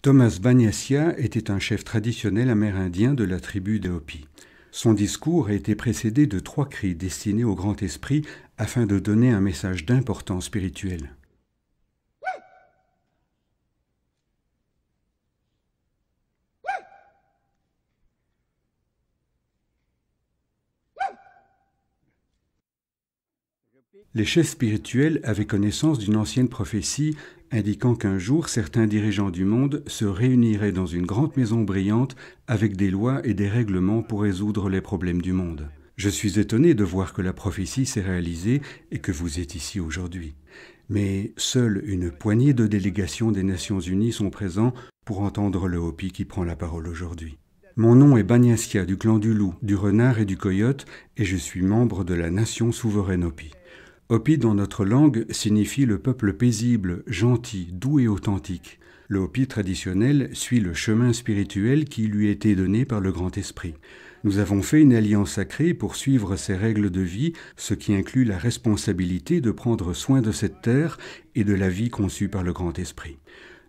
Thomas Banyasia était un chef traditionnel amérindien de la tribu des Hopis. Son discours a été précédé de 3 cris destinés au grand esprit afin de donner un message d'importance spirituelle. Les chefs spirituels avaient connaissance d'une ancienne prophétie indiquant qu'un jour certains dirigeants du monde se réuniraient dans une grande maison brillante avec des lois et des règlements pour résoudre les problèmes du monde. Je suis étonné de voir que la prophétie s'est réalisée et que vous êtes ici aujourd'hui. Mais seule une poignée de délégations des Nations Unies sont présents pour entendre le Hopi qui prend la parole aujourd'hui. Mon nom est Banyasia du clan du loup, du renard et du coyote et je suis membre de la nation souveraine Hopi. Hopi dans notre langue signifie le peuple paisible, gentil, doux et authentique. Le Hopi traditionnel suit le chemin spirituel qui lui a été donné par le Grand Esprit. Nous avons fait une alliance sacrée pour suivre ses règles de vie, ce qui inclut la responsabilité de prendre soin de cette terre et de la vie conçue par le Grand Esprit.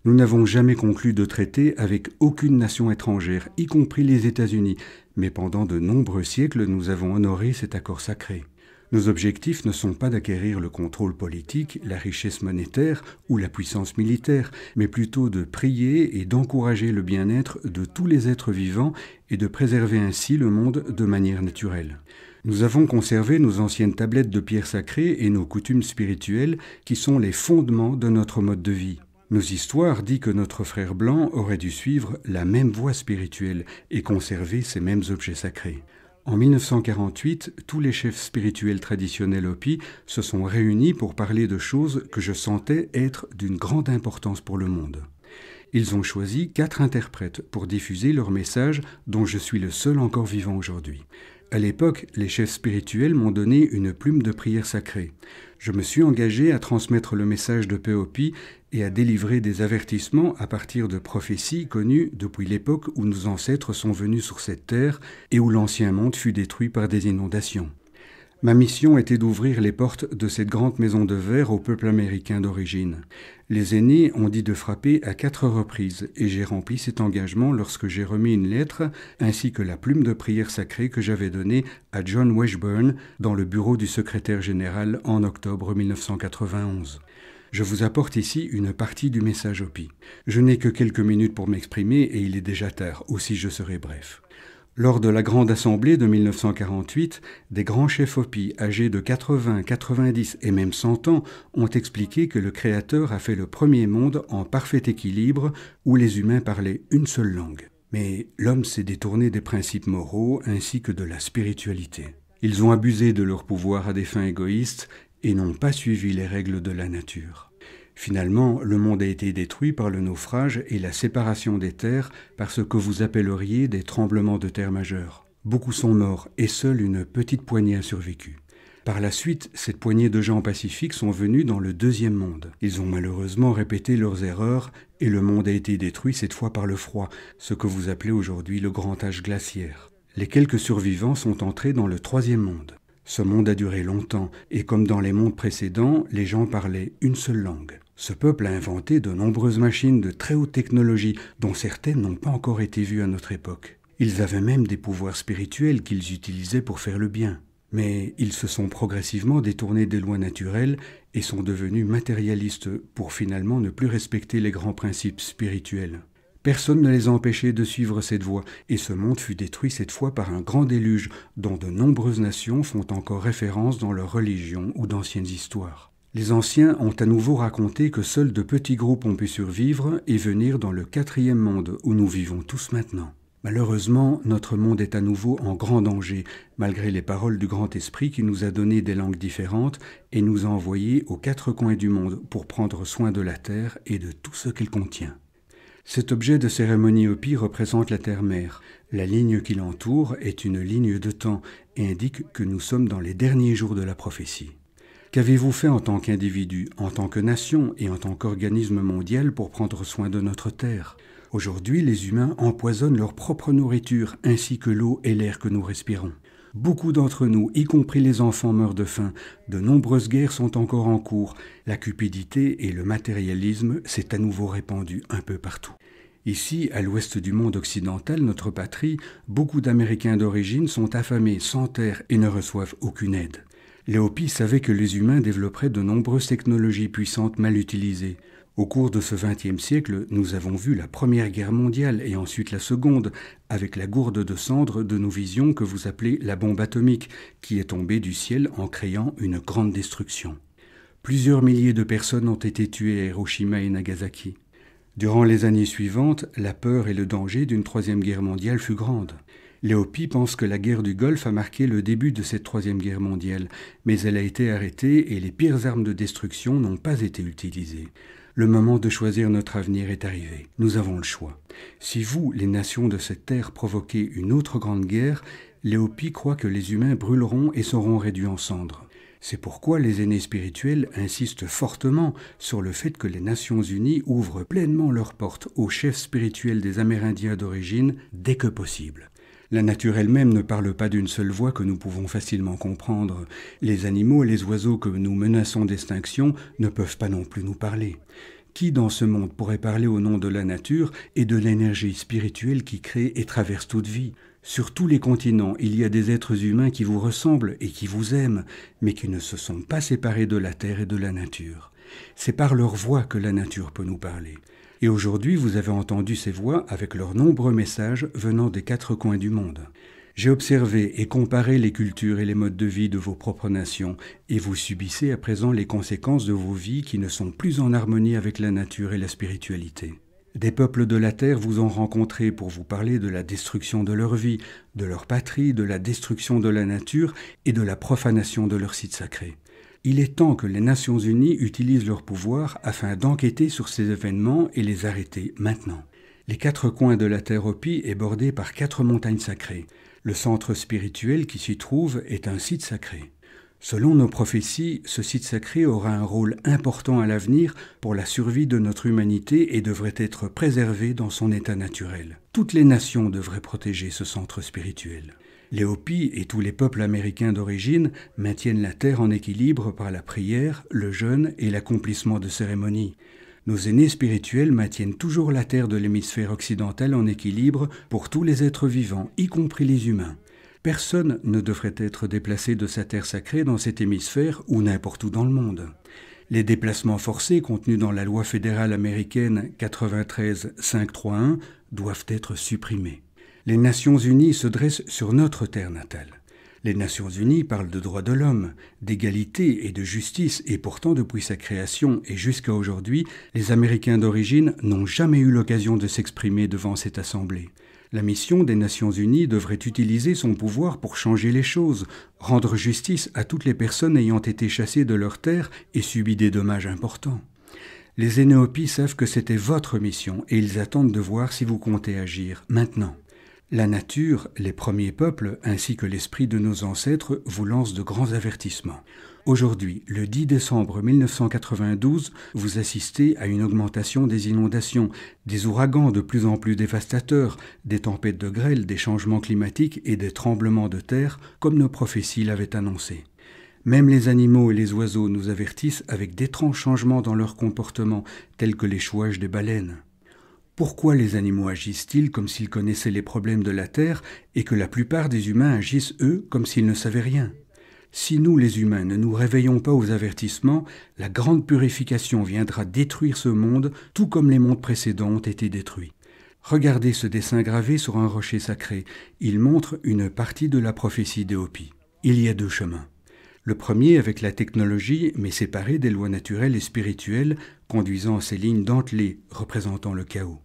Nous n'avons jamais conclu de traité avec aucune nation étrangère, y compris les États-Unis, mais pendant de nombreux siècles, nous avons honoré cet accord sacré. Nos objectifs ne sont pas d'acquérir le contrôle politique, la richesse monétaire ou la puissance militaire, mais plutôt de prier et d'encourager le bien-être de tous les êtres vivants et de préserver ainsi le monde de manière naturelle. Nous avons conservé nos anciennes tablettes de pierre sacrée et nos coutumes spirituelles qui sont les fondements de notre mode de vie. Nos histoires disent que notre frère blanc aurait dû suivre la même voie spirituelle et conserver ces mêmes objets sacrés. En 1948, tous les chefs spirituels traditionnels Hopi se sont réunis pour parler de choses que je sentais être d'une grande importance pour le monde. Ils ont choisi 4 interprètes pour diffuser leur message dont je suis le seul encore vivant aujourd'hui. À l'époque, les chefs spirituels m'ont donné une plume de prière sacrée. Je me suis engagé à transmettre le message de paix Hopi et à délivrer des avertissements à partir de prophéties connues depuis l'époque où nos ancêtres sont venus sur cette terre et où l'ancien monde fut détruit par des inondations. Ma mission était d'ouvrir les portes de cette grande maison de verre au peuple américain d'origine. Les aînés ont dit de frapper à 4 reprises et j'ai rempli cet engagement lorsque j'ai remis une lettre ainsi que la plume de prière sacrée que j'avais donnée à John Washburn dans le bureau du secrétaire général en octobre 1991. Je vous apporte ici une partie du message Hopi. Je n'ai que quelques minutes pour m'exprimer et il est déjà tard, aussi je serai bref. Lors de la Grande Assemblée de 1948, des grands chefs Hopi âgés de 80, 90 et même 100 ans ont expliqué que le Créateur a fait le premier monde en parfait équilibre où les humains parlaient une seule langue. Mais l'homme s'est détourné des principes moraux ainsi que de la spiritualité. Ils ont abusé de leur pouvoir à des fins égoïstes et n'ont pas suivi les règles de la nature. Finalement, le monde a été détruit par le naufrage et la séparation des terres par ce que vous appelleriez des tremblements de terre majeurs. Beaucoup sont morts et seule une petite poignée a survécu. Par la suite, cette poignée de gens pacifiques sont venus dans le deuxième monde. Ils ont malheureusement répété leurs erreurs et le monde a été détruit cette fois par le froid, ce que vous appelez aujourd'hui le grand âge glaciaire. Les quelques survivants sont entrés dans le troisième monde. Ce monde a duré longtemps et comme dans les mondes précédents, les gens parlaient une seule langue. Ce peuple a inventé de nombreuses machines de très haute technologie dont certaines n'ont pas encore été vues à notre époque. Ils avaient même des pouvoirs spirituels qu'ils utilisaient pour faire le bien. Mais ils se sont progressivement détournés des lois naturelles et sont devenus matérialistes pour finalement ne plus respecter les grands principes spirituels. Personne ne les a empêchés de suivre cette voie, et ce monde fut détruit cette fois par un grand déluge dont de nombreuses nations font encore référence dans leur religion ou d'anciennes histoires. Les anciens ont à nouveau raconté que seuls de petits groupes ont pu survivre et venir dans le 4e monde où nous vivons tous maintenant. Malheureusement, notre monde est à nouveau en grand danger, malgré les paroles du Grand Esprit qui nous a donné des langues différentes et nous a envoyés aux 4 coins du monde pour prendre soin de la terre et de tout ce qu'elle contient. Cet objet de cérémonie Hopi représente la terre-mère. La ligne qui l'entoure est une ligne de temps et indique que nous sommes dans les derniers jours de la prophétie. Qu'avez-vous fait en tant qu'individu, en tant que nation et en tant qu'organisme mondial pour prendre soin de notre terre ? Aujourd'hui, les humains empoisonnent leur propre nourriture ainsi que l'eau et l'air que nous respirons. Beaucoup d'entre nous, y compris les enfants, meurent de faim. De nombreuses guerres sont encore en cours. La cupidité et le matérialisme s'est à nouveau répandu un peu partout. Ici, à l'ouest du monde occidental, notre patrie, beaucoup d'Américains d'origine sont affamés, sans terre et ne reçoivent aucune aide. Les Hopis savaient que les humains développeraient de nombreuses technologies puissantes mal utilisées. Au cours de ce XXe siècle, nous avons vu la Première Guerre mondiale et ensuite la Seconde, avec la gourde de cendres de nos visions que vous appelez la bombe atomique, qui est tombée du ciel en créant une grande destruction. Plusieurs milliers de personnes ont été tuées à Hiroshima et Nagasaki. Durant les années suivantes, la peur et le danger d'une troisième guerre mondiale fut grande. Les Hopis pensent que la guerre du Golfe a marqué le début de cette troisième guerre mondiale, mais elle a été arrêtée et les pires armes de destruction n'ont pas été utilisées. Le moment de choisir notre avenir est arrivé. Nous avons le choix. Si vous, les nations de cette terre, provoquez une autre grande guerre, les Hopis croient que les humains brûleront et seront réduits en cendres. C'est pourquoi les aînés spirituels insistent fortement sur le fait que les Nations Unies ouvrent pleinement leurs portes aux chefs spirituels des Amérindiens d'origine dès que possible. La nature elle-même ne parle pas d'une seule voix que nous pouvons facilement comprendre. Les animaux et les oiseaux que nous menaçons d'extinction ne peuvent pas non plus nous parler. Qui dans ce monde pourrait parler au nom de la nature et de l'énergie spirituelle qui crée et traverse toute vie ? Sur tous les continents, il y a des êtres humains qui vous ressemblent et qui vous aiment, mais qui ne se sont pas séparés de la terre et de la nature. C'est par leur voix que la nature peut nous parler. Et aujourd'hui, vous avez entendu ces voix avec leurs nombreux messages venant des quatre coins du monde. J'ai observé et comparé les cultures et les modes de vie de vos propres nations, et vous subissez à présent les conséquences de vos vies qui ne sont plus en harmonie avec la nature et la spiritualité. Des peuples de la terre vous ont rencontré pour vous parler de la destruction de leur vie, de leur patrie, de la destruction de la nature et de la profanation de leurs sites sacrés. Il est temps que les Nations Unies utilisent leur pouvoir afin d'enquêter sur ces événements et les arrêter maintenant. Les quatre coins de la terre Hopi est bordé par 4 montagnes sacrées. Le centre spirituel qui s'y trouve est un site sacré. Selon nos prophéties, ce site sacré aura un rôle important à l'avenir pour la survie de notre humanité et devrait être préservé dans son état naturel. Toutes les nations devraient protéger ce centre spirituel. Les Hopis et tous les peuples américains d'origine maintiennent la terre en équilibre par la prière, le jeûne et l'accomplissement de cérémonies. Nos aînés spirituels maintiennent toujours la terre de l'hémisphère occidental en équilibre pour tous les êtres vivants, y compris les humains. Personne ne devrait être déplacé de sa terre sacrée dans cet hémisphère ou n'importe où dans le monde. Les déplacements forcés contenus dans la loi fédérale américaine 93-531 doivent être supprimés. Les Nations Unies se dressent sur notre terre natale. Les Nations Unies parlent de droits de l'homme, d'égalité et de justice, et pourtant depuis sa création et jusqu'à aujourd'hui, les Américains d'origine n'ont jamais eu l'occasion de s'exprimer devant cette assemblée. La mission des Nations Unies devrait utiliser son pouvoir pour changer les choses, rendre justice à toutes les personnes ayant été chassées de leur terre et subi des dommages importants. Les aînés Hopis savent que c'était votre mission et ils attendent de voir si vous comptez agir maintenant. La nature, les premiers peuples, ainsi que l'esprit de nos ancêtres vous lancent de grands avertissements. Aujourd'hui, le 10 décembre 1992, vous assistez à une augmentation des inondations, des ouragans de plus en plus dévastateurs, des tempêtes de grêle, des changements climatiques et des tremblements de terre, comme nos prophéties l'avaient annoncé. Même les animaux et les oiseaux nous avertissent avec d'étranges changements dans leur comportement, tels que l'échouage des baleines. Pourquoi les animaux agissent-ils comme s'ils connaissaient les problèmes de la Terre et que la plupart des humains agissent, eux, comme s'ils ne savaient rien ? Si nous, les humains, ne nous réveillons pas aux avertissements, la grande purification viendra détruire ce monde, tout comme les mondes précédents ont été détruits. Regardez ce dessin gravé sur un rocher sacré. Il montre une partie de la prophétie des Hopis. Il y a 2 chemins. Le premier avec la technologie, mais séparé des lois naturelles et spirituelles, conduisant à ces lignes dentelées représentant le chaos.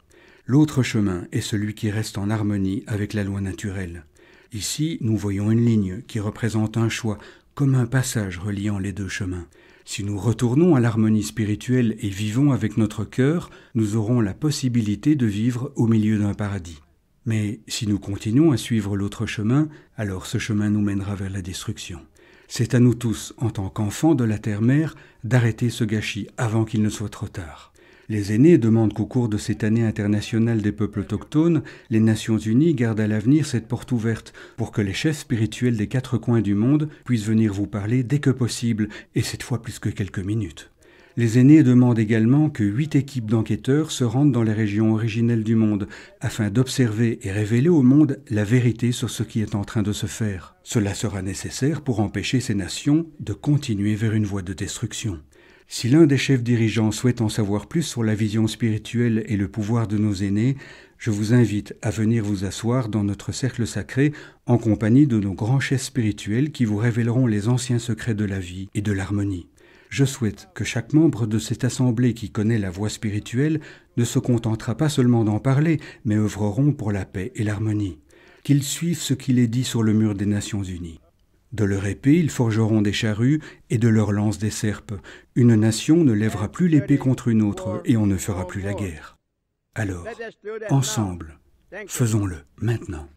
L'autre chemin est celui qui reste en harmonie avec la loi naturelle. Ici, nous voyons une ligne qui représente un choix, comme un passage reliant les 2 chemins. Si nous retournons à l'harmonie spirituelle et vivons avec notre cœur, nous aurons la possibilité de vivre au milieu d'un paradis. Mais si nous continuons à suivre l'autre chemin, alors ce chemin nous mènera vers la destruction. C'est à nous tous, en tant qu'enfants de la Terre-Mère, d'arrêter ce gâchis avant qu'il ne soit trop tard. Les aînés demandent qu'au cours de cette année internationale des peuples autochtones, les Nations Unies gardent à l'avenir cette porte ouverte pour que les chefs spirituels des 4 coins du monde puissent venir vous parler dès que possible, et cette fois plus que quelques minutes. Les aînés demandent également que 8 équipes d'enquêteurs se rendent dans les régions originelles du monde afin d'observer et révéler au monde la vérité sur ce qui est en train de se faire. Cela sera nécessaire pour empêcher ces nations de continuer vers une voie de destruction. Si l'un des chefs dirigeants souhaite en savoir plus sur la vision spirituelle et le pouvoir de nos aînés, je vous invite à venir vous asseoir dans notre cercle sacré en compagnie de nos grands chefs spirituels qui vous révéleront les anciens secrets de la vie et de l'harmonie. Je souhaite que chaque membre de cette assemblée qui connaît la voie spirituelle ne se contentera pas seulement d'en parler, mais œuvreront pour la paix et l'harmonie. Qu'ils suivent ce qu'il est dit sur le mur des Nations Unies. De leur épée, ils forgeront des charrues et de leur lance des serpes. Une nation ne lèvera plus l'épée contre une autre et on ne fera plus la guerre. Alors, ensemble, faisons-le maintenant.